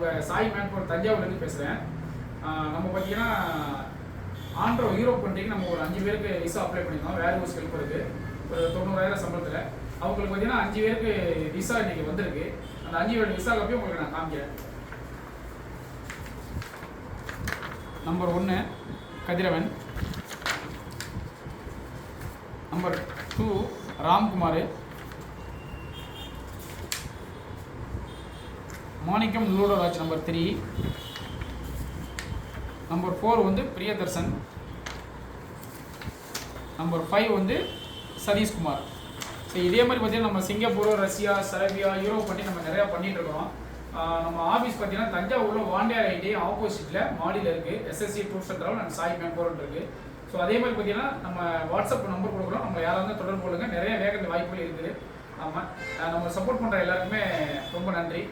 உங்கள் சாய் மேன்பவர் தஞ்சாவூர்லேருந்து பேசுகிறேன். நம்ம பார்த்தீங்கன்னா ஆண்ட்ரோ யூரோப் கண்ட்ரிக்கு நம்ம ஒரு 5 பேருக்கு விசா அப்ளை பண்ணியிருந்தோம். வேர் ஹவுஸ் ஹெல்ப்பருக்கு ஒரு 90,000 சம்பளத்தில். அவங்களுக்கு பார்த்தீங்கன்னா 5 பேருக்கு விசா இன்றைக்கி வந்திருக்கு. அந்த 5 பேர் விசா காப்பியும் உங்களுக்கு நான் காமிக்கிறேன். நம்பர் 1 கதிரவன், நம்பர் 2 ராம்குமார், மாணிக்கம் லூடோராஜ் நம்பர் 3, நம்பர் 4 வந்து பிரியதர்சன், நம்பர் 5 வந்து சதீஷ்குமார். ஸோ இதே மாதிரி பார்த்தீங்கன்னா நம்ம சிங்கப்பூர், ரஷ்யா, சர்பியா, யூரோப் பண்ணி நம்ம நிறையா பண்ணிகிட்டு இருக்கோம். நம்ம ஆஃபீஸ் பார்த்தீங்கன்னா தஞ்சாவூரில் வாண்டியார் ஐடி ஆப்போசிட்டில் மாடியில் இருக்குது. SSC tours and travel and Sai manpower இருக்குது. ஸோ அதே மாதிரி பார்த்தீங்கன்னா நம்ம வாட்ஸ்அப் நம்பர் கொடுக்குறோம். நம்ம யாராவது தொடர்பு கொள்ளுங்க. நிறைய வேகந்த வாய்ப்புகள் இருக்குது. ஆமாம், நம்ம சப்போர்ட் பண்ணுற எல்லாருக்குமே ரொம்ப நன்றி.